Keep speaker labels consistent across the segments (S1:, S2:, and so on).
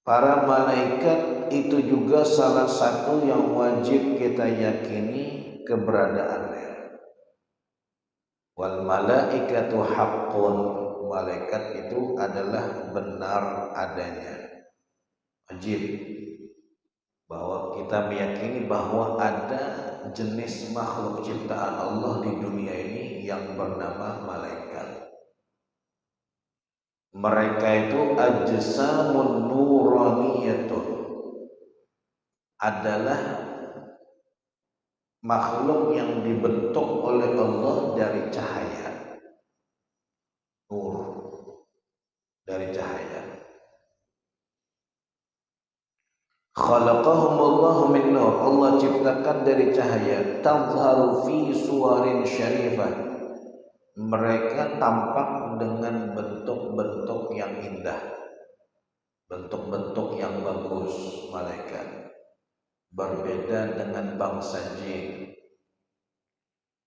S1: Para malaikat itu juga salah satu yang wajib kita yakini keberadaannya. Wal malaikatu haqqun, malaikat itu adalah benar adanya. Wajib bahwa kita meyakini bahwa ada jenis makhluk ciptaan Allah di dunia ini yang bernama malaikat. Mereka itu ajsamun nuraniyatun, adalah makhluk yang dibentuk oleh Allah dari cahaya, nur, dari cahaya. Khalaqahumullahu min nur, Allah ciptakan dari cahaya. Tadharu fi suwarin syarifah, mereka tampak dengan bentuk-bentuk yang indah, bentuk-bentuk yang bagus. Malaikat berbeda dengan bangsa jin.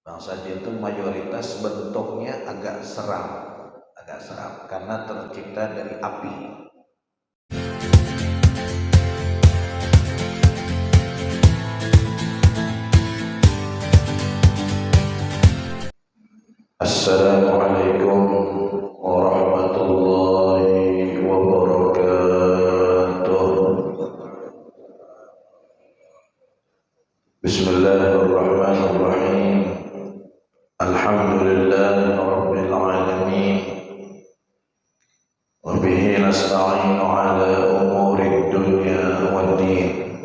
S1: Bangsa jin itu mayoritas bentuknya agak seram karena tercipta dari api. Assalamualaikum warahmatullahi wabarakatuh. Bismillahirrahmanirrahim. Alhamdulillahi rabbil alamin. Wa bihi nasta'inu ala umuri dunya waddin.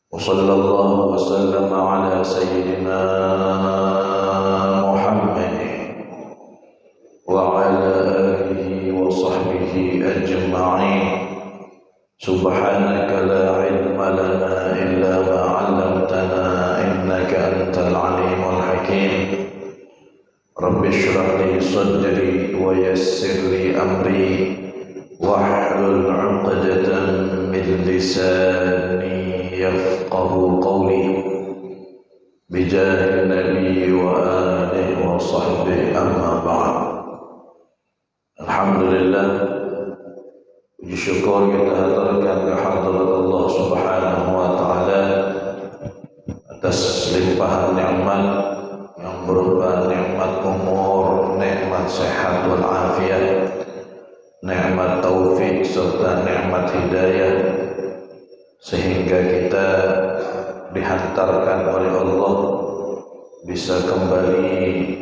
S1: Wa sallallahu wa sallama ala sayyidina Subhanaka la ilma lana illa ma 'allamtana innaka antal alimul hakim. Rabbi shrah li sadri wa yassir li amri wahlul 'uqdatam min lisani yafqahu qawli bijahi nabi wa alihi wa sahbihi amma ba'd. Alhamdulillah, puji syukur kita haturkan kehadirat Allah Subhanahu wa taala atas limpahan nikmat yang berupa nikmat umur, nikmat sehat wal afiat, nikmat taufik serta nikmat hidayah, sehingga kita dihantarkan oleh Allah bisa kembali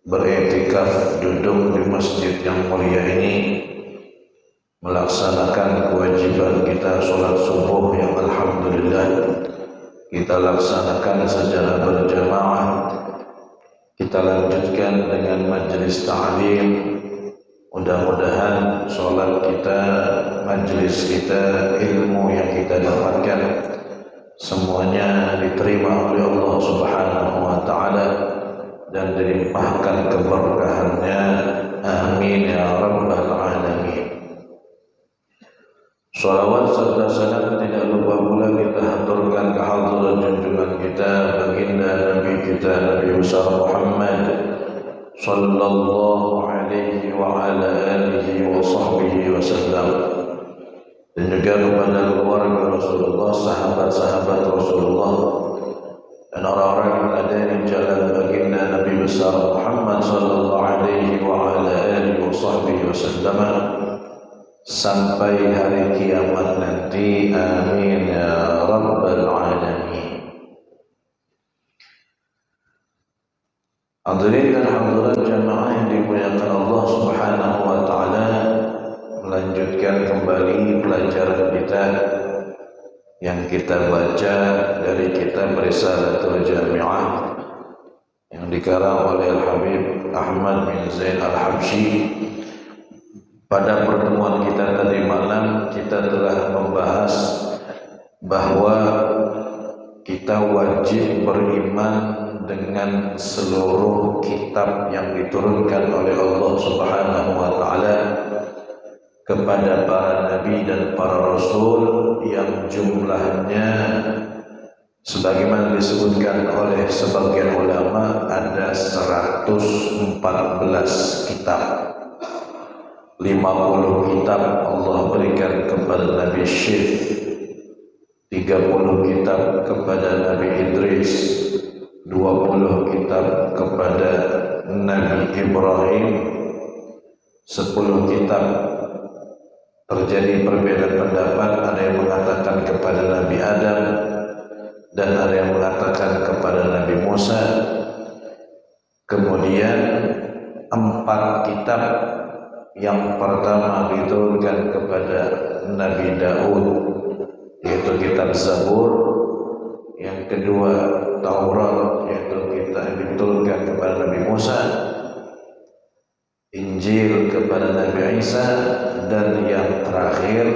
S1: beriktikaf duduk di masjid yang mulia ini, melaksanakan kewajiban kita sholat subuh yang alhamdulillah kita laksanakan secara berjamaah. Kita lanjutkan dengan majelis ta'lim. Mudah-mudahan sholat kita, majelis kita, ilmu yang kita dapatkan semuanya diterima oleh Allah Subhanahu wa taala dan dilimpahkan keberkahannya. Amin ya rabbal alamin. Salawat serta salam tidak lupa pula kita haturkan kehadiran junjungan kita baginda Nabi kita Nabi besar Muhammad sallallahu alaihi wa ala alihi wa sahbihi wasallam, dan juga kepada keluarga Rasulullah, sahabat-sahabat Rasulullah, dan orang-orang yang ada di jalan baginda Nabi besar Muhammad sallallahu alaihi wa ala alihi wa sahbihi wasallam sampai hari kiamat nanti. Amin ya rabbal alamin. Hadirin dan hadirat jamaah yang dimuliakan Allah Subhanahu wa taala, melanjutkan kembali pelajaran kita yang kita baca dari kitab Risalatul Jami'ah yang dikarang oleh Al-Habib Ahmad bin Zain Al-Habsyi. Pada pertemuan kita tadi malam kita telah membahas bahwa kita wajib beriman dengan seluruh kitab yang diturunkan oleh Allah Subhanahu wa taala kepada para nabi dan para rasul yang jumlahnya sebagaimana disebutkan oleh sebagian ulama ada 114 kitab. 50 kitab Allah berikan kepada kepada Nabi Syith, 30 kitab kepada Nabi Idris, 20 kitab kepada Nabi Ibrahim, 10 kitab terjadi perbedaan pendapat, ada yang mengatakan kepada Nabi Adam dan ada yang mengatakan kepada Nabi Musa. Kemudian 4 kitab, yang pertama diturunkan kepada Nabi Daud, yaitu kitab Zabur. Yang kedua Taurat, yaitu kitab diturunkan kepada Nabi Musa. Injil kepada Nabi Isa, dan yang terakhir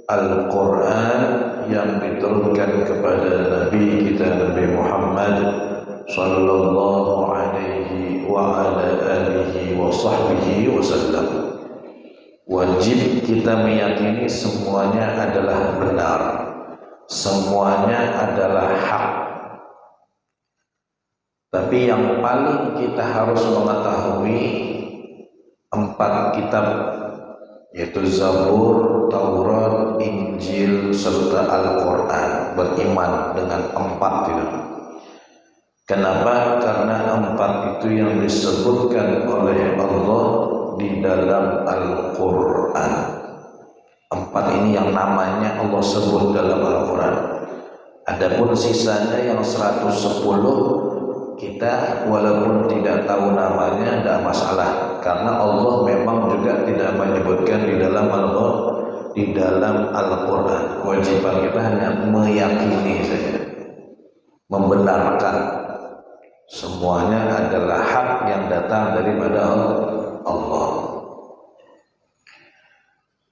S1: Al-Quran yang diturunkan kepada Nabi kita Nabi Muhammad sallallahu alaihi wa ala alihi wa sahbihi wasallam. Wajib kita meyakini semuanya adalah benar, semuanya adalah hak. Tapi yang paling kita harus mengetahui 4 kitab, yaitu Zabur, Taurat, Injil, serta Al-Quran. Beriman dengan 4 itu. Kenapa? Karena 4 itu yang disebutkan oleh Allah di dalam Al-Quran. 4 ini yang namanya Allah sebut dalam Al-Quran. Adapun sisanya yang 110, kita walaupun tidak tahu namanya tidak masalah, karena Allah memang juga tidak menyebutkan di dalam Al-Quran. Kewajiban kita hanya meyakini saja, membenarkan semuanya adalah hak yang datang daripada Allah.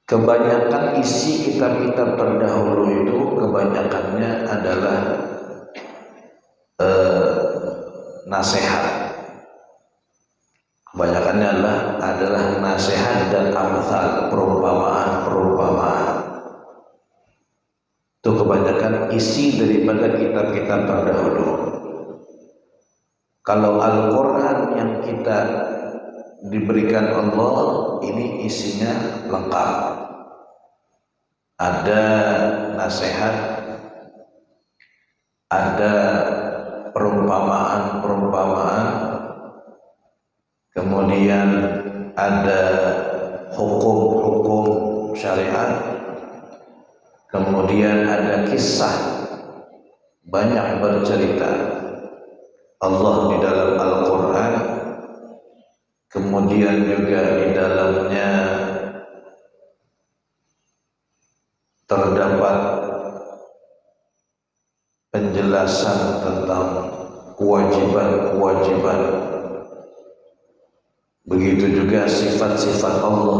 S1: Kebanyakan isi kitab-kitab terdahulu itu kebanyakannya adalah nasihat. Kebanyakannya adalah nasihat dan amsal, perumpamaan. Itu kebanyakan isi daripada kitab-kitab terdahulu. Kalau Al-Quran yang kita diberikan Allah, ini isinya lengkap. Ada nasihat, ada perumpamaan, kemudian ada hukum-hukum syariat, kemudian ada kisah, banyak bercerita Allah di dalam Al-Quran. Kemudian juga di dalamnya terdapat penjelasan tentang kewajiban-kewajiban. Begitu juga sifat-sifat Allah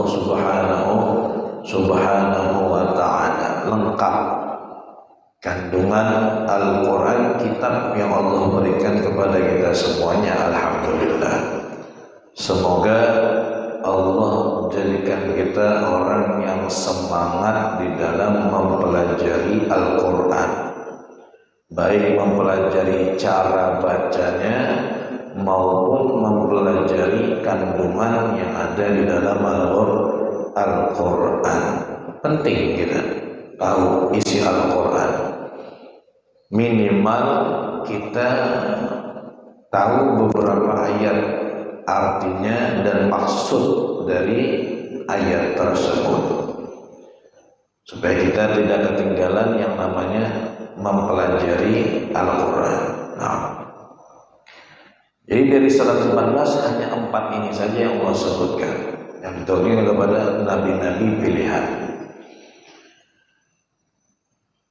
S1: subhanahu wa ta'ala. Lengkap kandungan Al-Quran, kitab yang Allah berikan kepada kita semuanya. Alhamdulillah. Semoga Allah jadikan kita orang yang semangat di dalam mempelajari Al-Quran, baik mempelajari cara bacanya maupun mempelajari kandungan yang ada di dalam Al-Quran. Penting kita tahu isi Al-Quran. Minimal kita tahu beberapa ayat, artinya dan maksud dari ayat tersebut, supaya kita tidak ketinggalan yang namanya mempelajari Al-Quran. Nah, jadi dari 114 hanya 4 ini saja yang Allah sebutkan, yang diturunkan kepada nabi-nabi pilihan.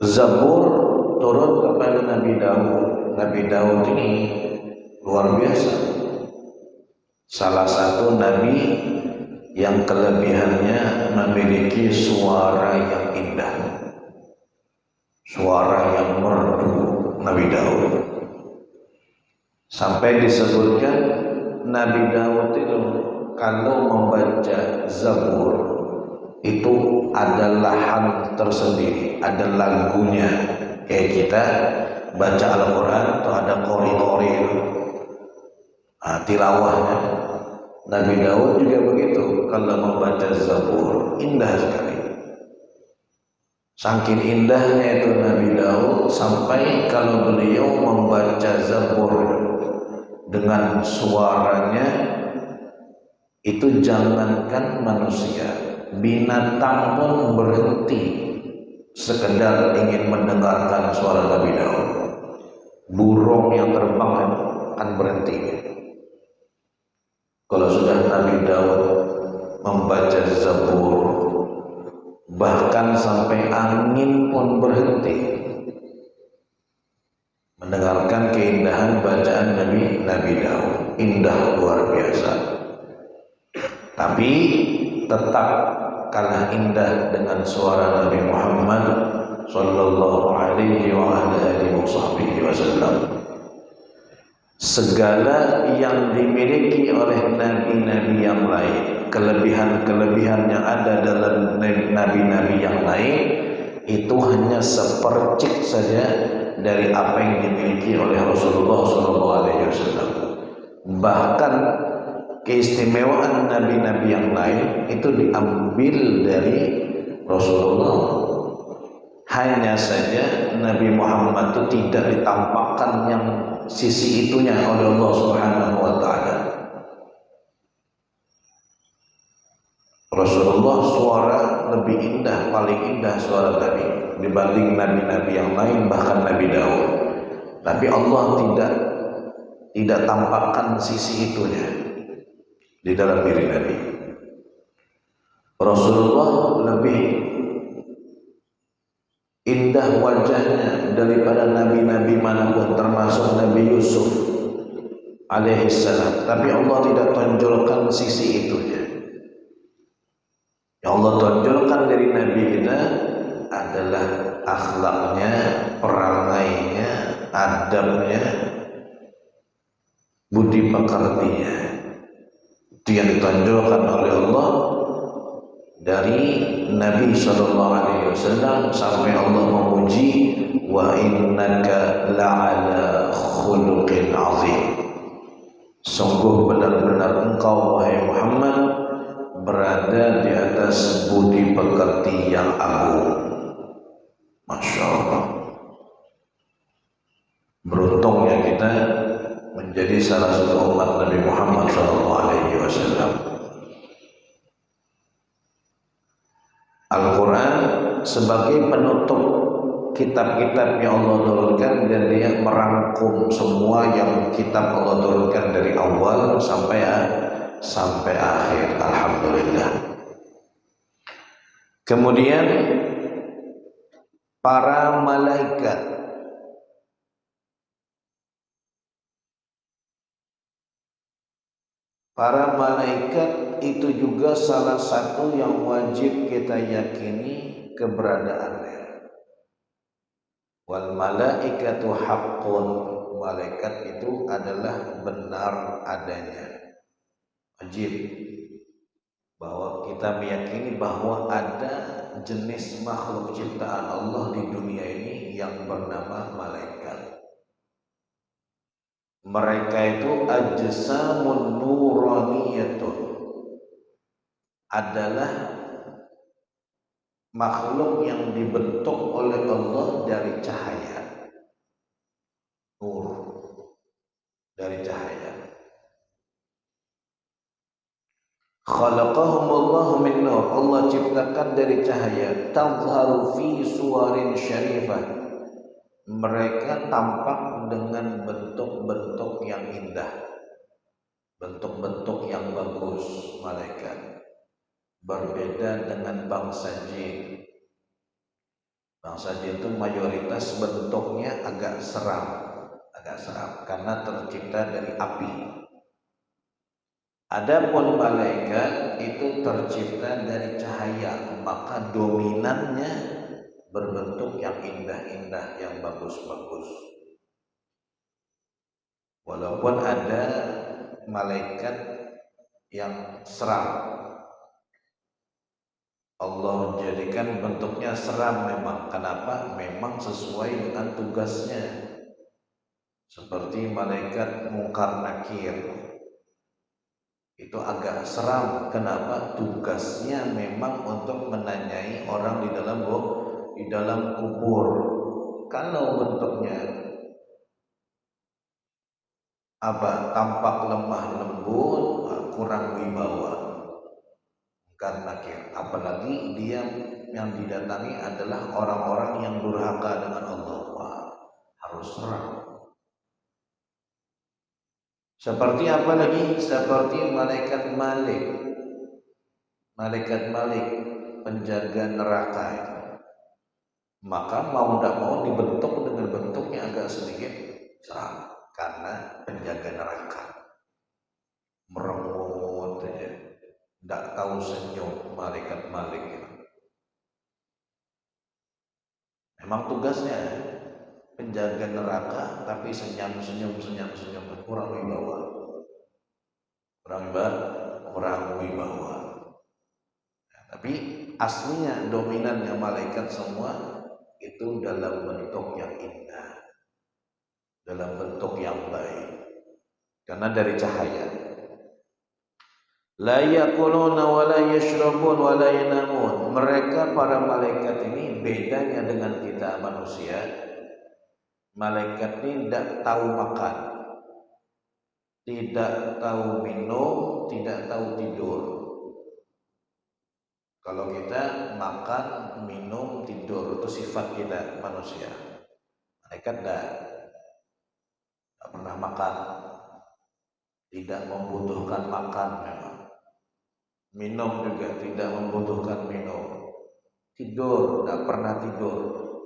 S1: Zabur turun kepada Nabi Daud. Nabi Daud ini luar biasa. Salah satu nabi yang kelebihannya memiliki suara yang indah, suara yang merdu. Nabi Daud sampai disebutkan Nabi Daud itu kalau membaca Zabur itu ada lahan tersendiri, ada lagunya. Kayak kita baca Al-Quran itu ada kori-kori itu, tilawahnya. Nabi Daud juga begitu, kalau membaca Zabur indah sekali. Saking indahnya itu Nabi Daud sampai kalau beliau membaca Zabur dengan suaranya itu jangankan manusia, binatang pun berhenti sekedar ingin mendengarkan suara Nabi Daud. Burung yang terbang akan berhenti kalau sudah Nabi Daud membaca Zabur, bahkan sampai angin pun berhenti mendengarkan keindahan bacaan Nabi Daud. Indah luar biasa, tapi tetap kalah indah dengan suara Nabi Muhammad sallallahu alaihi wasallam. Segala yang dimiliki oleh nabi-nabi yang lain, kelebihan-kelebihan yang ada dalam nabi-nabi yang lain, itu hanya sepercik saja dari apa yang dimiliki oleh Rasulullah SAW. Bahkan keistimewaan nabi-nabi yang lain itu diambil dari Rasulullah. Hanya saja Nabi Muhammad itu tidak ditampakkan yang sisi itunya oleh Allah Subhanahu wa taala. Rasulullah suara lebih indah, paling indah suara Nabi dibanding nabi-nabi yang lain, bahkan Nabi Daud. Tapi Allah tidak tampakkan sisi itunya di dalam diri Nabi. Rasulullah lebih indah wajahnya daripada nabi-nabi manapun, termasuk Nabi Yusuf alaihissalam. Tapi Allah tidak tonjolkan sisi itunya. Yang Allah tonjolkan dari Nabi kita adalah akhlaknya, perangainya, adabnya, budi pekertinya. Itu yang ditonjolkan oleh Allah dari Nabi SAW, sampai Allah memuji, wa innaka la'ala khuluqin azim. Sungguh benar-benar engkau wahai Muhammad berada di atas budi pekerti yang agung. Masya Allah. Beruntungnya kita menjadi salah satu umat Nabi Muhammad SAW. Al-Quran sebagai penutup kitab-kitab yang Allah turunkan, dan dia merangkum semua yang kitab Allah turunkan dari awal sampai akhir. Alhamdulillah. Kemudian para malaikat itu juga salah satu yang wajib kita yakini keberadaannya. Wal malaikatu haqqun, malaikat itu adalah benar adanya. Wajib bahwa kita meyakini bahwa ada jenis makhluk ciptaan Allah di dunia ini yang bernama malaikat. Mereka itu ajsamun nuraniyatun, adalah makhluk yang dibentuk oleh Allah dari cahaya, nur, dari cahaya. Khalaqahumullahu min nur, Allah ciptakan dari cahaya. Tadharu fi suwarin syarifah, mereka tampak dengan bentuk-bentuk yang indah, bentuk-bentuk yang bagus. Malaikat berbeda dengan bangsa jin. Bangsa jin itu mayoritas bentuknya agak seram karena tercipta dari api. Adapun malaikat itu tercipta dari cahaya, maka dominannya berbentuk yang indah-indah, yang bagus-bagus. Walaupun ada malaikat yang seram, Allah jadikan bentuknya seram memang. Kenapa? Memang sesuai dengan tugasnya. Seperti malaikat Munkar Nakir, itu agak seram. Kenapa? Tugasnya memang untuk menanyai orang di dalam di dalam kubur. Kalau bentuknya tampak lemah lembut, kurang wibawa, karena apalagi dia yang didatangi adalah orang-orang yang durhaka dengan Allah. Harus serang. Seperti apa lagi? Seperti malaikat Malik. Malaikat Malik, penjaga neraka itu. Maka mau tidak mau dibentuk dengan bentuknya agak sedikit serang, karena penjaga neraka. Merengut aja, tidak tahu senyum malaikat Malik itu. Memang tugasnya penjaga neraka, tapi senyum-senyum, kurang wibawa. Tapi aslinya dominannya malaikat semua itu dalam bentuk yang indah, dalam bentuk yang baik, karena dari cahaya. La yakuluna wa la yashrabun wa la yanamun. Mereka para malaikat ini bedanya dengan kita manusia. Malaikat ini tidak tahu makan, tidak tahu minum, tidak tahu tidur. Kalau kita makan, minum, tidur, itu sifat kita manusia. Malaikat tidak pernah makan, tidak membutuhkan makan memang. Minum juga tidak membutuhkan minum. Tidur, tidak pernah tidur.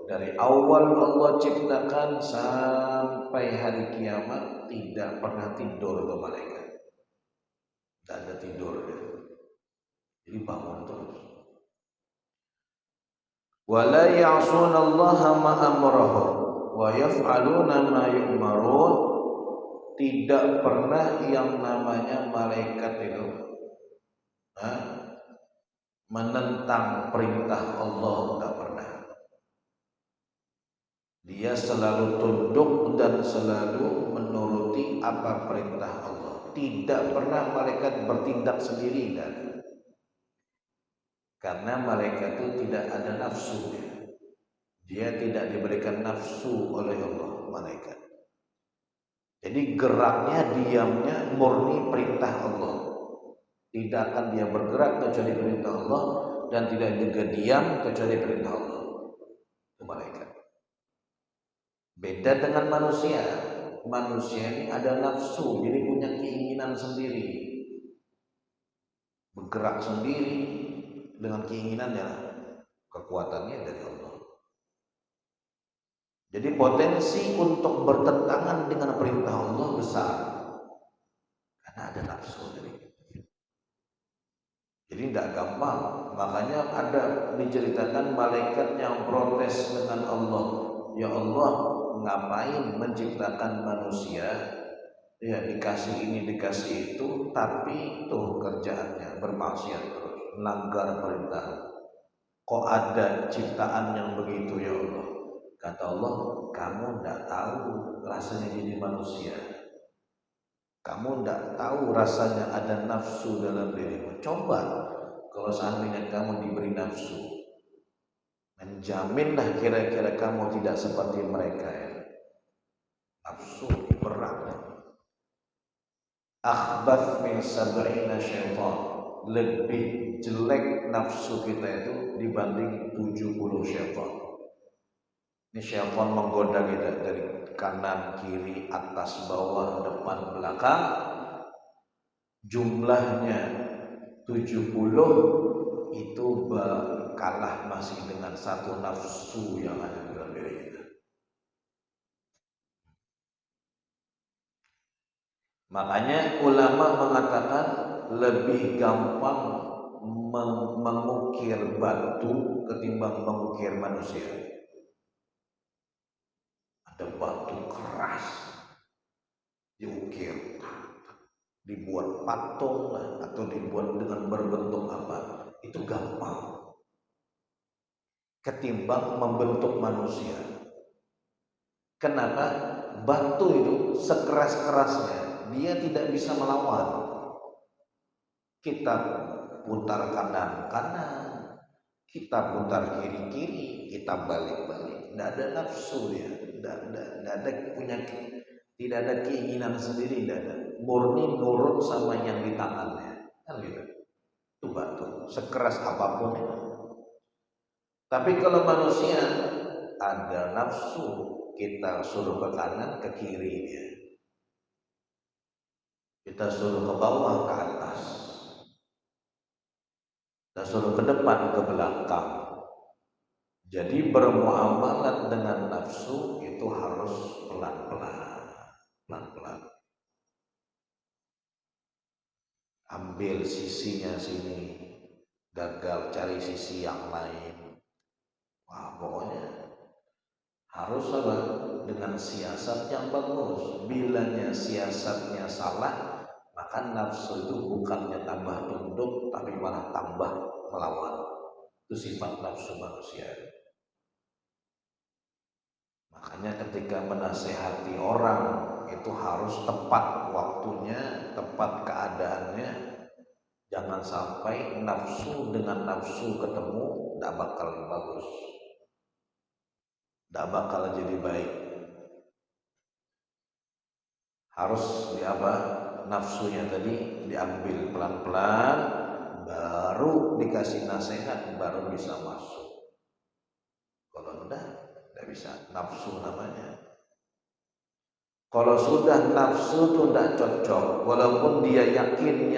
S1: Dari awal Allah ciptakan sampai hari kiamat tidak pernah tidur ke malaikat. Tidak ada tidur. Jadi bangun terus. Wala ya'sunallaha ma amrahum wa yaf'aluna ma yu'marun. Tidak pernah yang namanya malaikat itu menentang perintah Allah, tidak pernah. Dia selalu tunduk dan selalu menuruti apa perintah Allah. Tidak pernah malaikat bertindak sendiri, dan karena malaikat itu tidak ada nafsu. Dia tidak diberikan nafsu oleh Allah, malaikat. Jadi geraknya, diamnya murni perintah Allah. Tidak akan dia bergerak kecuali perintah Allah, dan tidak juga diam kecuali perintah Allah. Itu malaikat. Beda dengan manusia. Manusia ini ada nafsu, jadi punya keinginan sendiri, bergerak sendiri dengan keinginannya. Kekuatannya dari Allah. Jadi potensi untuk bertentangan dengan perintah Allah besar, karena ada nafsu dari. Jadi tidak gampang. Makanya ada diceritakan malaikat yang protes dengan Allah. Ya Allah, ngapain menciptakan manusia? Ya dikasih ini dikasih itu, tapi tuh kerjaannya bermaksiat terus, melanggar perintah. Kok ada ciptaan yang begitu ya Allah? Kata Allah, kamu tidak tahu rasanya jadi manusia. Kamu tidak tahu rasanya ada nafsu dalam dirimu. Coba kalau seandainya kamu diberi nafsu, menjaminlah kira-kira kamu tidak seperti mereka ya. Nafsu berat. Akhbath min sab'ina syaitan. Lebih jelek nafsu kita itu dibanding 70 syaitan. Ini syaitan menggoda kita dari kanan, kiri, atas, bawah, depan, belakang. Jumlahnya 70, itu kalah masih dengan satu nafsu yang ada di dalam diri kita. Makanya ulama mengatakan lebih gampang mengukir batu ketimbang mengukir manusia. Ada batu keras diukir, dibuat patung atau dibuat dengan berbentuk apa, itu gampang ketimbang membentuk manusia. Kenapa? Batu itu sekeras-kerasnya dia tidak bisa melawan. Kita putar kanan, kita putar kiri, kita balik-balik. Tidak ada nafsu dia, tidak ada tidak ada keinginan sendiri, tidak ada. Murni nurut sama yang di tangannya, kan gitu. Itu batu, sekeras apapun itu. Tapi kalau manusia ada nafsu, kita suruh ke kanan, ke kiri dia. Kita suruh ke bawah, ke atas. Kita suruh ke depan, ke belakang. Jadi bermuamalah dengan nafsu itu harus pelan-pelan. Ambil sisinya sini, gagal cari sisi yang lain. Wah, pokoknya harus apa? Dengan siasat yang bagus. Bilanya siasatnya salah, maka nafsu itu bukannya tambah tunduk, tapi malah tambah melawan. Itu sifat nafsu manusia. Makanya ketika menasehati orang itu harus tepat waktunya, tepat keadaannya. Jangan sampai nafsu dengan nafsu ketemu, tidak bakal bagus, tidak bakal jadi baik. Harus nafsunya tadi diambil pelan-pelan, baru dikasih nasihat, baru bisa masuk. Kalau tidak bisa, nafsu namanya. Kalau sudah nafsu itu tidak cocok, walaupun dia yakin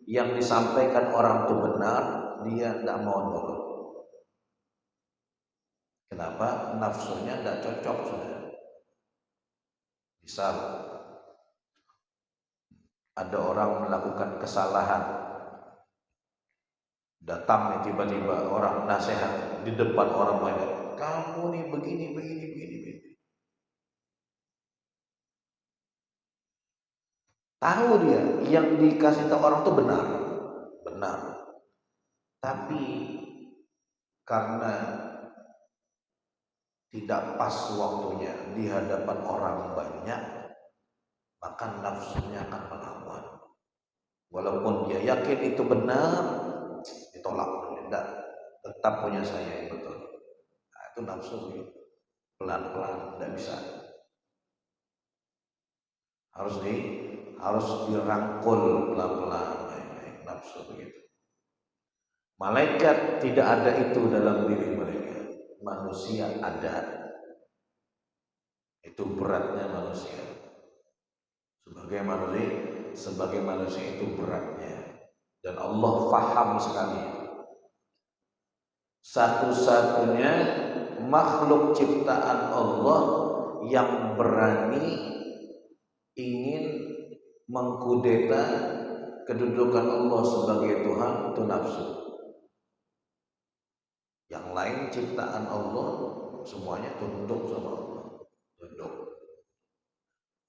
S1: yang disampaikan orang itu benar, dia tidak mau nurut. Kenapa? Nafsunya tidak cocok sudah. Misal ada orang melakukan kesalahan, datang nih tiba-tiba orang nasihat di depan orang banyak, kamu nih begini. Tahu dia yang dikasih tahu orang itu benar. Tapi karena tidak pas waktunya di hadapan orang banyak, maka nafsunya akan melawan. Walaupun dia yakin itu benar, ditolak. Tidak, tetap punya saya yang betul. Nah, itu nafsu, pelan-pelan, tidak bisa. Harus dirangkul pelan-pelan, baik-baik, nafsu begitu. Malaikat tidak ada itu dalam diri mereka. Manusia ada. Itu beratnya manusia. Sebagai manusia itu beratnya. Dan Allah faham sekali. Satu-satunya makhluk ciptaan Allah yang berani ingin mengkudeta kedudukan Allah sebagai Tuhan itu nafsu. Yang lain ciptaan Allah semuanya tunduk sama Allah. Tunduk.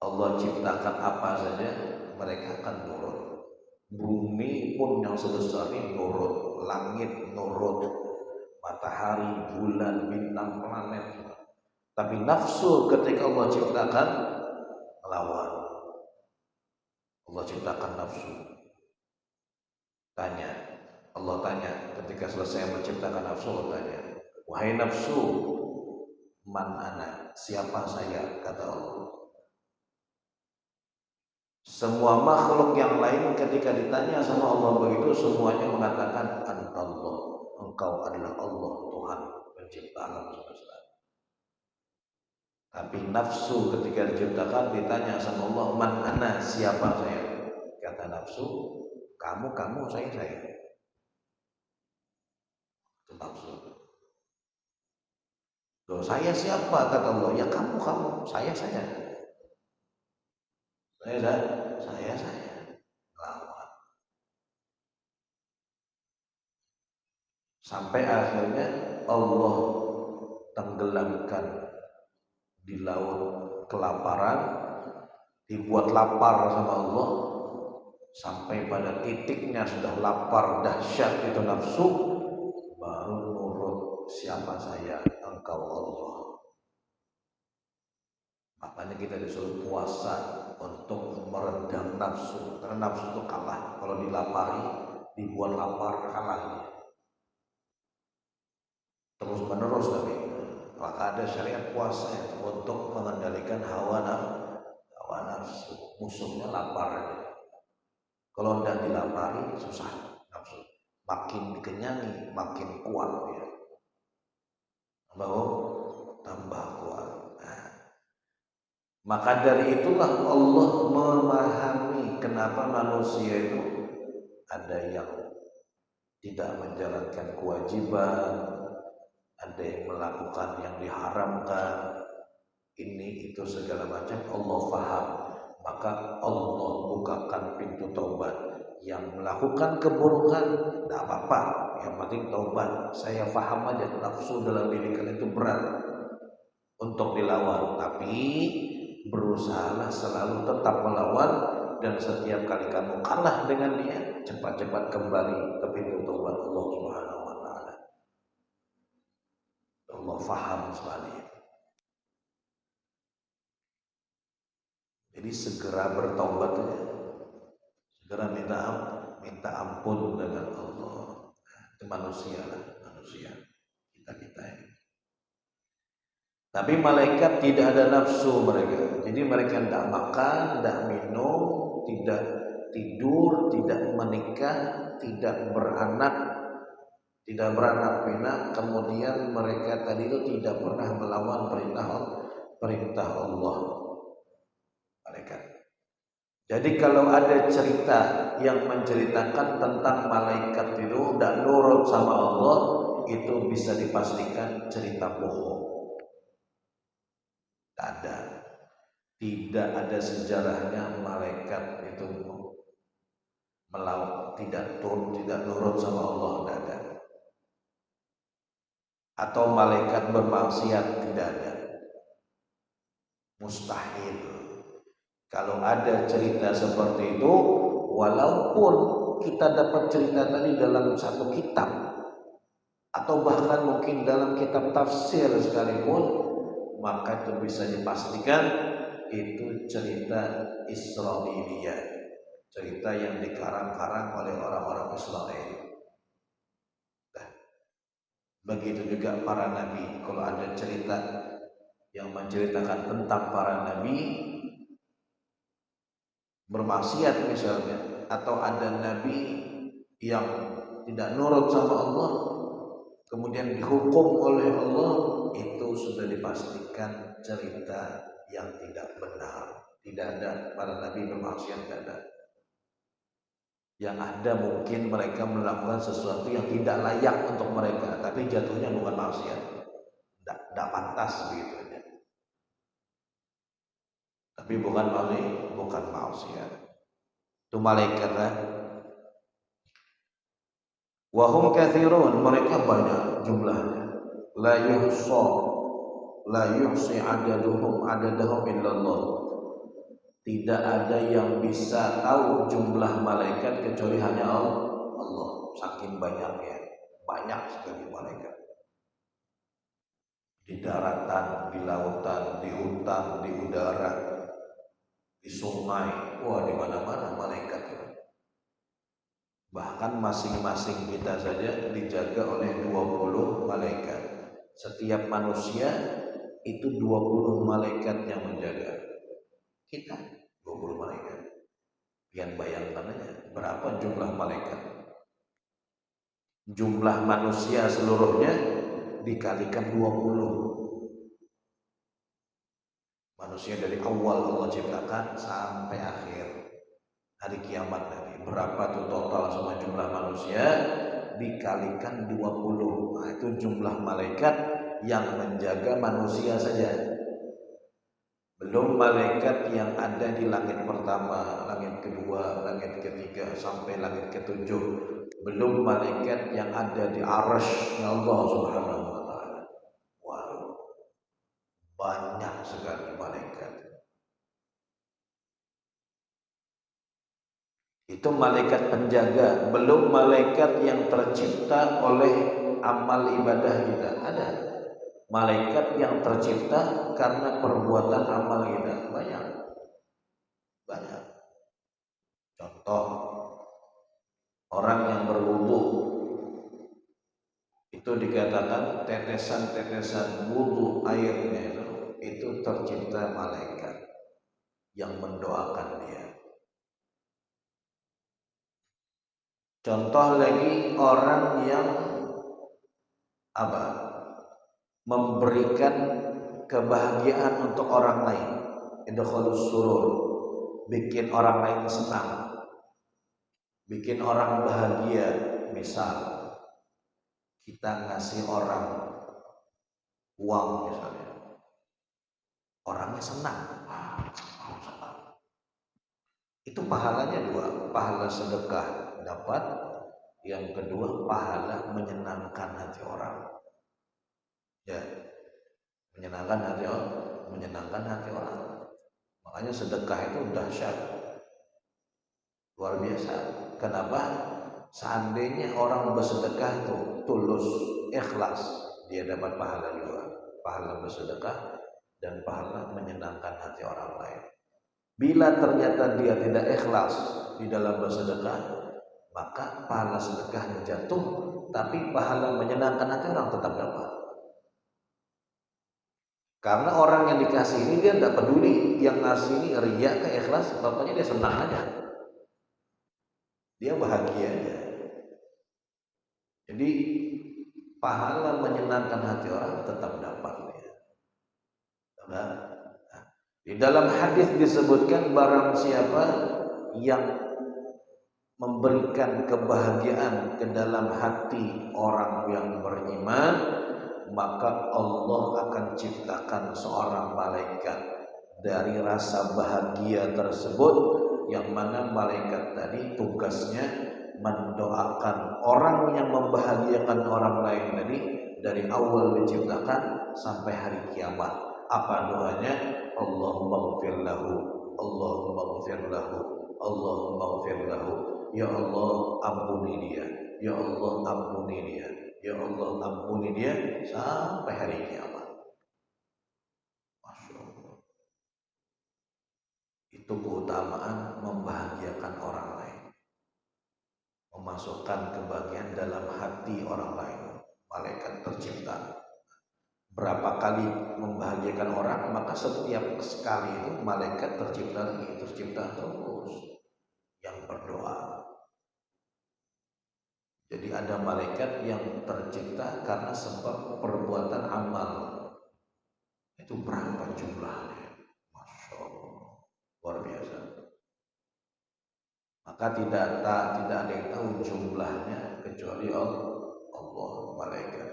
S1: Allah ciptakan apa saja mereka akan nurut. Bumi pun yang sebesar ini nurut, langit nurut, matahari, bulan, bintang, planet. Tapi nafsu ketika Allah ciptakan melawan. Allah ciptakan nafsu. Allah tanya ketika selesai menciptakan nafsu, Allah tanya, wahai nafsu, man ana, siapa saya, kata Allah. Semua makhluk yang lain ketika ditanya sama Allah begitu, semuanya mengatakan Allah, engkau adalah Allah, Tuhan pencipta alam semesta. Tapi nafsu ketika diciptakan ditanya sama Allah, man ana, siapa saya? Kata nafsu, kamu, saya. Itu nafsu. Loh, saya siapa? Kata Allah, ya kamu, saya. Saya. Lawan. Sampai akhirnya Allah tenggelamkan di laut kelaparan, dibuat lapar sama Allah, sampai pada titiknya sudah lapar dahsyat itu nafsu, baru nurut, siapa saya, engkau Allah. Makanya kita disuruh puasa untuk meredam nafsu, karena nafsu itu kalah. Kalau dilapari, dibuat lapar, kalah. terus menerus. Tapi maka ada syariat puasa untuk mengendalikan hawa nafsu. Musuhnya lapar aja. Kalau tidak dilapari susah nafsu. Makin dikenyangi makin kuat ya. Mau tambah kuat. Nah, maka dari itulah Allah memahami kenapa manusia itu ada yang tidak menjalankan kewajiban, ada yang melakukan yang diharamkan, ini itu segala macam Allah faham. Maka Allah bukakan pintu taubat. Yang melakukan keburukan tidak apa-apa, yang penting taubat. Saya faham aja nafsu dalam diri kalian itu berat untuk dilawan, tapi berusahalah selalu tetap melawan. Dan setiap kali kamu kalah dengan dia, cepat-cepat kembali ke pintu taubat Allah Subhanahu wa taala. Allah faham sekali. Jadi segera bertaubat ya. Segera minta ampun dengan Allah. Itu manusia kita ini. Tapi malaikat tidak ada nafsu mereka. Jadi mereka tidak makan, tidak minum, tidak tidur, tidak menikah, tidak beranak pinak. Kemudian mereka tadi itu tidak pernah melawan perintah Allah. Malaikat. Jadi kalau ada cerita yang menceritakan tentang malaikat itu tidak nurut sama Allah, itu bisa dipastikan cerita bohong. Tidak ada sejarahnya malaikat itu melawan, tidak nurut sama Allah, tidak ada. Atau malaikat bermaksiat, tidak ada. Mustahil. Kalau ada cerita seperti itu, walaupun kita dapat cerita tadi dalam satu kitab atau bahkan mungkin dalam kitab tafsir sekalipun, maka itu bisa dipastikan itu cerita Israiliyat, cerita yang dikarang-karang oleh orang-orang Israel. Nah, begitu juga para nabi. Kalau ada cerita yang menceritakan tentang para nabi bermaksiat misalnya, atau ada nabi yang tidak nurut sama Allah kemudian dihukum oleh Allah, itu sudah dipastikan cerita yang tidak benar. Tidak ada para nabi bermaksiat, tidak ada. Yang ada mungkin mereka melakukan sesuatu yang tidak layak untuk mereka, tapi jatuhnya bukan maksiat, tidak pantas begitu. Tapi bukan maksiat. Itu malaikat lah. Wahum katsirun, mereka banyak jumlahnya. La yuhsi adadahum illallah. Tidak ada yang bisa tahu jumlah malaikat kecuali hanya Allah. Saking banyaknya, banyak sekali malaikat. Di daratan, di lautan, di hutan, di udara, di sungai, wah di mana-mana malaikat itu. Bahkan masing-masing kita saja dijaga oleh 20 malaikat. Setiap manusia itu 20 malaikat yang menjaga kita, 20 malaikat. Yang bayangkan aja berapa jumlah malaikat. Jumlah manusia seluruhnya dikalikan 20. Manusia dari awal Allah ciptakan sampai akhir hari kiamat nanti, berapa tuh total semua jumlah manusia dikalikan 20. Nah, itu jumlah malaikat yang menjaga manusia saja. Belum malaikat yang ada di langit pertama, langit kedua, langit ketiga sampai langit ketujuh. Belum malaikat yang ada di arsy Allah Subhanahu wa taala. Wow. Banyak sekali malaikat. Itu malaikat penjaga, belum malaikat yang tercipta oleh amal ibadah kita. Ada malaikat yang tercipta karena perbuatan amal kita. Banyak. Contoh, orang yang berwudu Itu dikatakan tetesan-tetesan wudu airnya itu tercipta malaikat yang mendoakan dia. Contoh lagi orang yang memberikan kebahagiaan untuk orang lain, idkhalus surur, bikin orang lain senang, bikin orang bahagia. Misal kita ngasih orang uang misalnya, orangnya senang. Itu pahalanya dua, pahala sedekah dapat, yang kedua pahala menyenangkan hati orang. Ya, menyenangkan hati orang. Makanya sedekah itu dahsyat, luar biasa. Kenapa? Seandainya orang bersedekah itu tulus, ikhlas, dia dapat pahala dua, pahala bersedekah dan pahala menyenangkan hati orang lain. Bila ternyata dia tidak ikhlas di dalam bersedekah, maka pahala sedekahnya jatuh, tapi pahala menyenangkan hati orang tetap dapat. Karena orang yang dikasih ini dia tidak peduli, yang ngasih ini riya ke ikhlas, pokoknya dia senang aja, dia bahagia aja. Jadi pahala menyenangkan hati orang tetap dapat. Nah, di dalam hadis disebutkan barang siapa yang memberikan kebahagiaan ke dalam hati orang yang beriman, maka Allah akan ciptakan seorang malaikat dari rasa bahagia tersebut, yang mana malaikat tadi tugasnya mendoakan orang yang membahagiakan orang lain tadi dari awal diciptakan sampai hari kiamat. Apa doanya? Allahumma ighfir lahu, Allahumma ighfir lahu, Allahumma ighfir lahu. Ya Allah ampuni dia, ya Allah ampuni dia, ya Allah ampuni dia sampai hari kiamat. Masya Allah. Itu keutamaan membahagiakan orang lain, memasukkan kebahagiaan dalam hati orang lain. Malaikat tercipta. Berapa kali membahagiakan orang, maka setiap sekali itu malaikat tercipta lagi, tercipta terus yang berdoa. Jadi ada malaikat yang tercipta karena sebab perbuatan amal. Itu berapa jumlahnya? Masya Allah, luar biasa. Maka tidak ada yang tahu jumlahnya kecuali Allah, malaikat.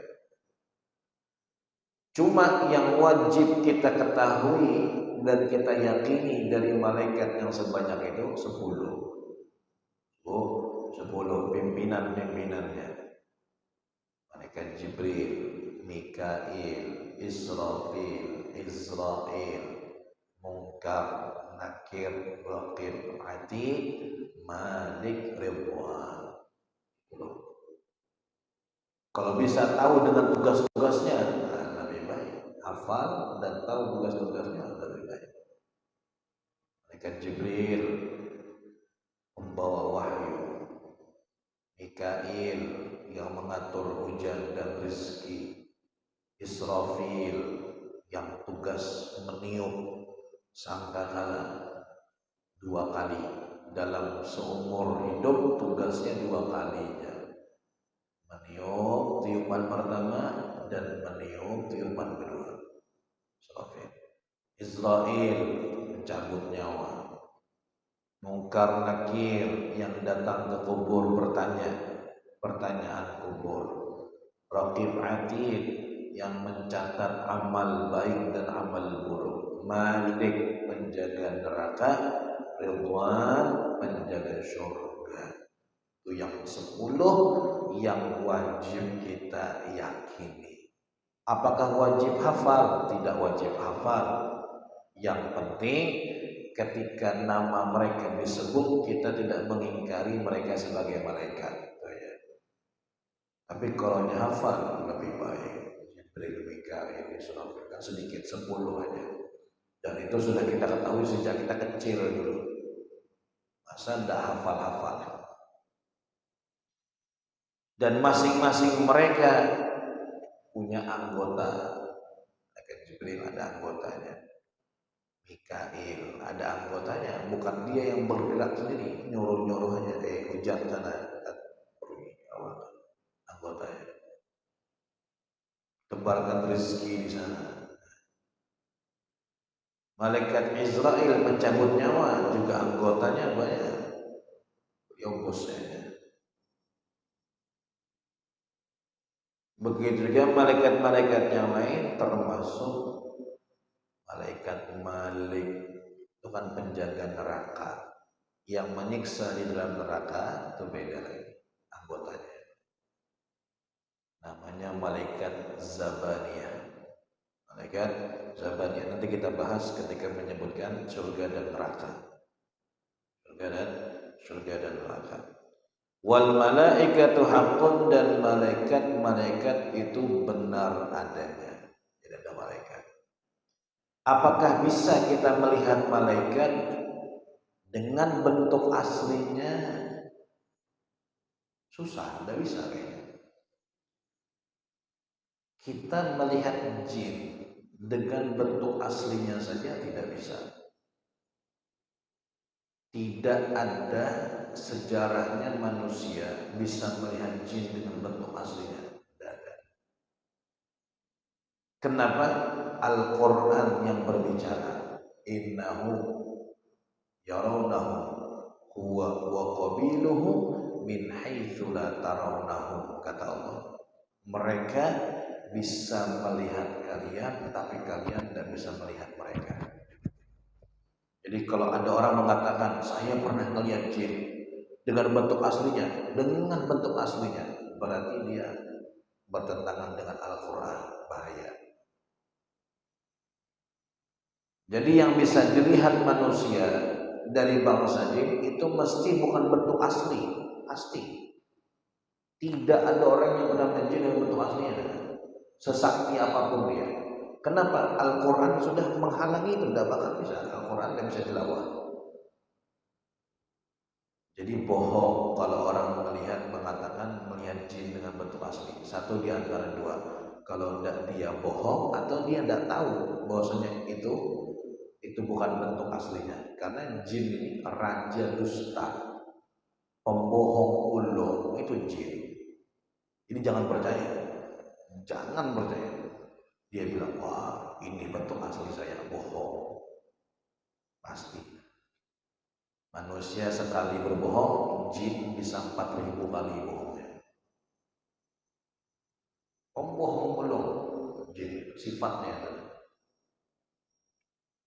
S1: Cuma yang wajib kita ketahui dan kita yakini dari malaikat yang sebanyak itu 10. 10 pimpinan-pimpinannya. Malaikat Jibril, Mikail, Israfil, Israel, Munkar, Nakir, Raqib, Atid, Malik, Ridwan. Kalau bisa tahu dengan tugas-tugasnya, lebih baik. Hafal dan tahu tugas-tugasnya, lebih baik. Malaikat Jibril membawa wahyu, Mikail yang mengatur hujan dan rezeki, Israfil yang tugas meniup sangkakala 2 kali dalam seumur hidup, tugasnya 2 kalinya, meniup tiupan pertama dan meniup tiupan kedua. Israfil. Israel mencabut nyawa. Munkar Nakir yang datang ke kubur bertanya pertanyaan kubur. Raqib Atid yang mencatat amal baik dan amal buruk. Malik penjaga neraka, Ridwan penjaga surga. Itu yang 10 yang wajib kita yakini. Apakah wajib hafal? Tidak wajib hafal. Yang penting ketika nama mereka disebut, kita tidak mengingkari mereka sebagai malaikat. Tapi kalau hafal lebih baik. Jibril, Mikail, Israfil, kan sedikit 10 aja. Dan itu sudah kita ketahui sejak kita kecil dulu. Masa tidak hafal-hafal. Dan masing-masing mereka punya anggota. Malaikat Jibril ada anggotanya, Mikail ada anggotanya, bukan dia yang bergerak sendiri, nyuruh-nyuruh aja, hujan sana, pergi, anggotanya, tebarkan rezeki di sana. Malaikat Israel mencabut nyawa, juga anggotanya banyak, bosnya. Begitu juga malaikat-malaikat yang lain, termasuk malaikat Malik, itu kan penjaga neraka, yang menyiksa di dalam neraka itu beda lagi anggotanya, namanya malaikat Zabaniyah. Malaikat Zabaniyah nanti kita bahas ketika menyebutkan surga dan neraka. Surga dan neraka. Wal malaikatu haqqun, dan malaikat itu benar adanya. Tidak ada malaikat. Apakah bisa kita melihat malaikat dengan bentuk aslinya? Susah, tidak bisa kayaknya. Kita melihat jin dengan bentuk aslinya saja tidak bisa. Tidak ada sejarahnya manusia bisa melihat jin dengan bentuk aslinya. Tidak ada. Kenapa? Al-Quran yang berbicara, innahu yarawnahu huwa wa qabiluhu min haitsu la tarawnahum, kata Allah. Mereka bisa melihat kalian, tapi kalian tidak bisa melihat mereka. Jadi kalau ada orang mengatakan saya pernah melihat jin dengan bentuk aslinya, berarti dia bertentangan dengan Al-Quran, bahaya. Jadi yang bisa dilihat manusia dari bangsa jin itu mesti bukan bentuk asli, pasti. Tidak ada orang yang pernah melihat jin dengan bentuk aslinya, sesakti apapun dia. Kenapa? Al-Quran sudah menghalangi itu, tidak bakal bisa. Al-Quran tidak bisa dilawan. Jadi bohong kalau orang mengatakan melihat jin dengan bentuk asli. Satu di antara dua. Kalau tidak, dia bohong, atau dia tidak tahu bahwasanya itu bukan bentuk aslinya. Karena jin ini raja dusta, pembohong ulung, itu jin. Ini jangan percaya. Jangan percaya. Dia bilang, wah ini bentuk asli saya, bohong. Pasti. Manusia sekali berbohong, jin bisa 4.000 kali bohongnya. Pembohong belum, jin sifatnya.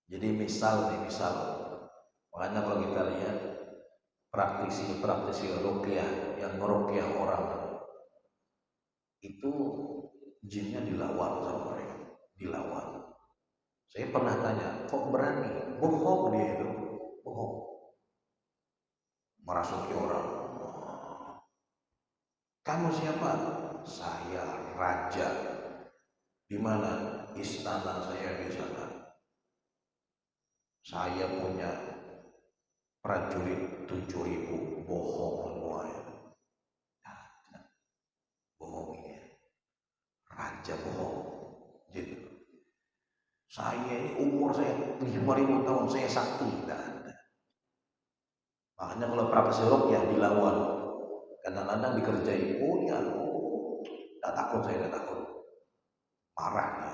S1: Jadi misal, makanya kalau kita lihat praktisi ruqyah yang meruqyah orang, itu jinnya dilawan sama mereka, dilawan. Saya pernah tanya, kok berani? Bohong dia itu, bohong. Merasuki orang. Kamu siapa? Saya raja. Di mana? Istana saya di sana. Saya punya prajurit 7.000. Bohong semua ya. Bohongnya. Raja bohong. Jadi saya ini umur saya 5.000 tahun, saya sakti. Tidak ada. Makanya kalau praktisi ruqyah dilawan. Kadang-kadang dikerjain. Oh ya, tidak takut, saya tidak takut. Marah ya.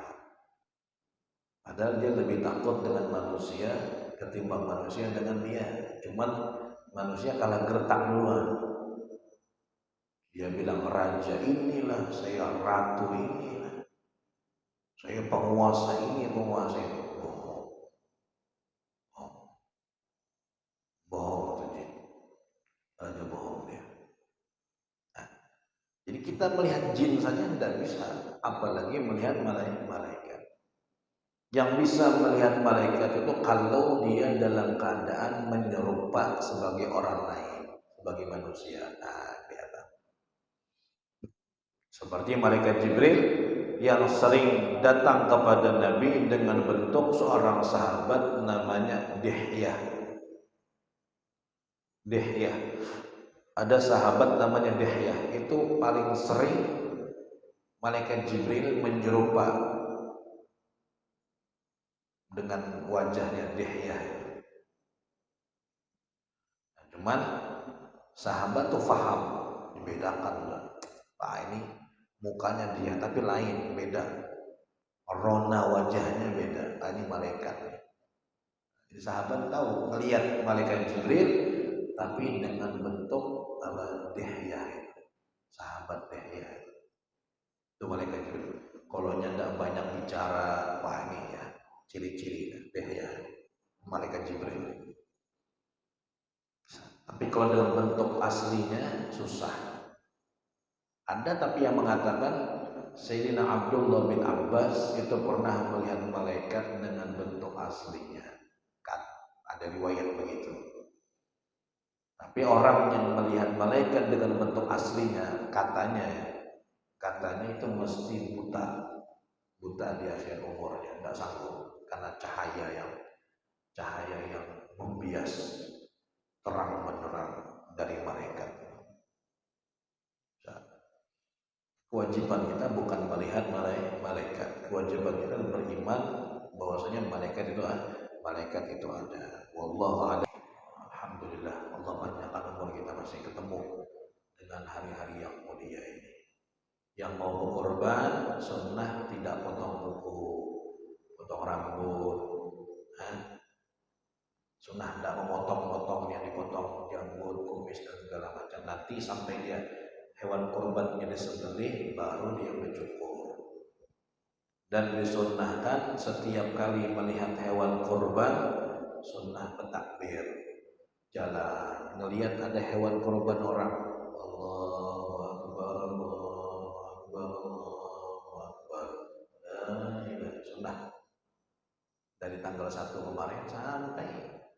S1: Padahal dia lebih takut dengan manusia ketimbang manusia dengan dia. Cuman manusia kalah gertak duluan. Dia bilang raja inilah, saya ratu inilah, saya penguasa ini, penguasa itu. Bohong itu, raja bohong dia. Nah, jadi kita melihat jin saja tidak bisa, apalagi melihat malaikat. Yang bisa melihat malaikat itu kalau dia dalam keadaan menyerupa sebagai orang lain, sebagai manusia. Nah, kelihatan. Seperti malaikat Jibril yang sering datang kepada Nabi dengan bentuk seorang sahabat namanya Dihyah. Dihyah. Ada sahabat namanya Dihyah, itu paling sering malaikat Jibril menyerupa dengan wajahnya Dihyah. Nah, cuman sahabat tuh paham, dibedakan. Pak ini mukanya dia tapi lain, beda. Rona wajahnya beda. Ini malaikat. Jadi sahabat tahu ngelihat malaikat Jibril tapi dengan bentuk Dihyah. Sahabat Dihyah. Itu malaikat Jibril. Kalau tidak banyak bicara, wah ini ya ciri-ciri Dihyah, malaikat Jibril. Tapi kalau dalam bentuk aslinya susah. Ada tapi yang mengatakan Sayyidina Abdullah bin Abbas itu pernah melihat malaikat dengan bentuk aslinya. Ada riwayat begitu. Tapi orang yang melihat malaikat dengan bentuk aslinya, katanya itu mesti buta di akhir umurnya, tidak sanggup karena cahaya yang membias terang benderang dari malaikat. Kewajiban kita bukan melihat malaikat. Kewajiban kita beriman bahwasanya malaikat itu ada. Wallahu a'lam. Alhamdulillah, Allah panjangkan umur kita masih ketemu dengan hari-hari yang mulia ini. Yang mau berkorban sunnah tidak potong kuku, potong rambut, sunnah tidak memotong-motongnya, dipotong janggut, kumis dan segala macam. Nanti sampai dia hewan kurbannya disembelih baru dia mencukur. Dan disunnahkan setiap kali melihat hewan kurban sunnah bertakbir, jalan ngelihat ada hewan kurban orang, Allahu Akbar, Allahu Akbar, Allahu Akbar. Sunnah dari tanggal 1 kemarin sampai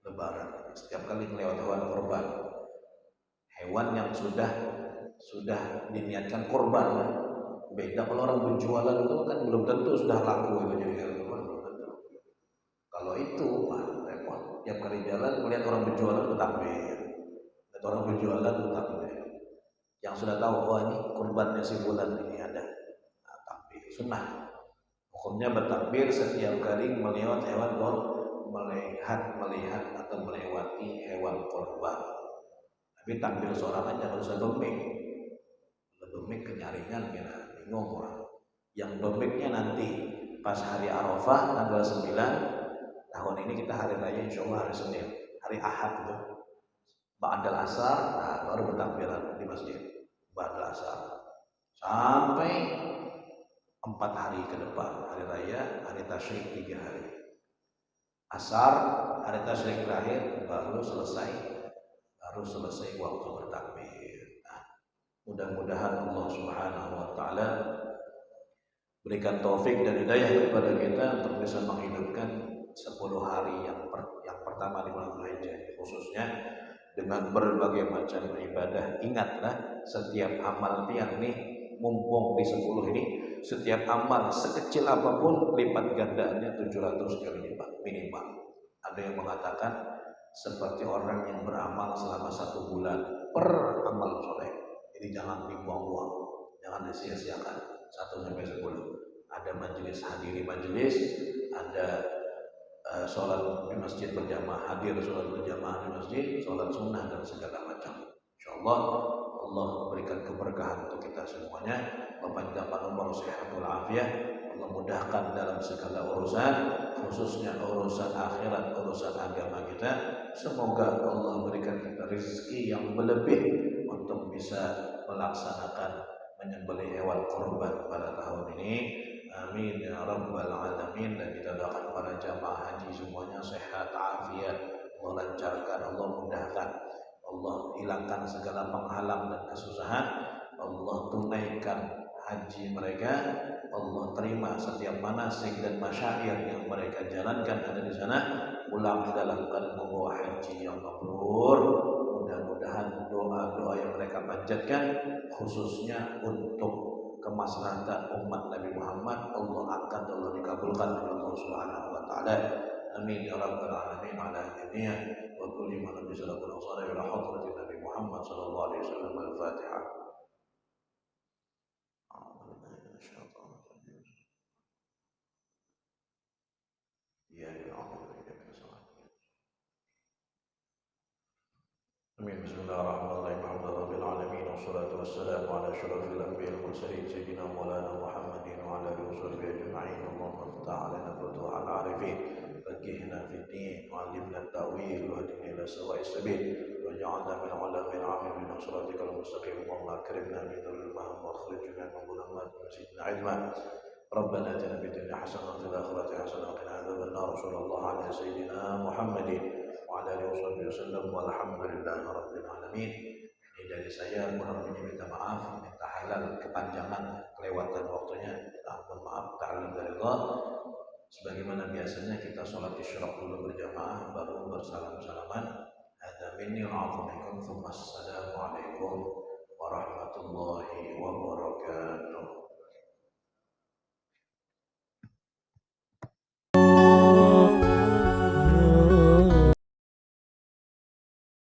S1: Lebaran, setiap kali melewati hewan kurban, hewan yang sudah diniatkan kurban. Beda kalau orang berjualan itu kan belum tentu sudah laku itu jadi kurban, belum tentu. Kalau itu repot. Tiap kali jalan melihat orang berjualan bertakbir, lihat orang berjualan bertakbir. Yang sudah tahu ini kurbannya si bulan ini ada, takbir. Sunnah hukumnya bertakbir setiap kali melihat hewan melihat atau melewati hewan kurban. Tapi takbir seorang aja harus ada domik kenyaringan kira bingung orang. Yang domiknya nanti pas hari Arafah tanggal 9 tahun ini, kita hari raya insyaallah hari Senin, hari Ahad itu ba'dal asar, baru bertakbiran di masjid ba'dal asar sampai 4 hari ke depan, hari raya, hari tasyrik 3 hari. Asar hari tasyrik terakhir baru selesai waktu bertakbir. Mudah-mudahan Allah Subhanahu wa taala berikan taufik dan hidayah kepada kita untuk bisa menghidupkan 10 hari yang pertama di bulan Dzulhijjah, khususnya dengan berbagai macam ibadah. Ingatlah setiap amal pian nih, mumpung di 10 ini, setiap amal sekecil apapun lipat gandaannya 700 kali lipat minimal. Ada yang mengatakan seperti orang yang beramal selama 1 bulan per amal soleh. Jadi jangan dibuang-buang, jangan disia-siakan 1-10. Ada majelis, hadiri majelis, ada sholat di masjid berjamaah, hadir sholat berjamaah di masjid, sholat sunnah dan segala macam. Insyaallah Allah berikan keberkahan untuk kita semuanya, mempanjangkan umur, sehatul afiah, Allah mudahkan dalam segala urusan, khususnya urusan akhirat, urusan agama kita. Semoga Allah berikan kita rezeki yang berlebih untuk bisa melaksanakan menyembelih hewan kurban pada tahun ini. Amin ya rabbal alamin. Dan kita doakan para jamaah haji semuanya sehat, afiat, Allah lancarkan, Allah mudahkan, Allah hilangkan segala penghalang dan kesusahan, Allah tunaikan haji mereka, Allah terima setiap manasik dan masyair yang mereka jalankan ada di sana, pulang dalam keadaan membawa haji yang mabrur. Mudah-mudahan doa-doa yang mereka panjatkan khususnya untuk kemaslahatan umat Nabi Muhammad, Allah angkat, Allah dikabulkan oleh Allah Subhanahu wa taala. Amin ya rabbal alamin. Ala jami'a wa kulli man nabi sallallahu alaihi wa hadratin Nabi Muhammad sallallahu alaihi wasallam. Al-Fatihah. Bismillahirrahmanirrahim. Alhamdulillahirabbil alamin wassalatu wassalamu ala asyrafil anbiya'il mursalin sayyidina Maulana Muhammadin wa ala alihi washabbihi ajma'in. Allahumma iftah 'alaina futuhal 'arifin, faqqihna fid din, 'allimna at-ta'wil wa hdina ila sawa'is sabil, waj'alna min 'ulama'il 'amilin bi siratikal mustaqim. Allahumma akrimna min nuril fahm wa akhrijna min dhulumatil zidna 'ilma. ربنا آتنا في الدنيا حسنة وفي الآخرة حسنة وقنا عذاب النار. صلى الله على سيدنا محمد وعلى آله وصحبه وسلم والحمد لله رب العالمين. Ini dari saya, kurang lebihnya minta maaf, minta halal kepanjangan kelewatan waktunya, mohon maaf, ta'ala dari Allah. Sebagaimana biasanya kita sholat isyraq dulu berjamaah, baru bersalam-salaman. Hadza minni wa 'afumikum, tsumma assalamu alaikum warahmatullahi wabarakatuh.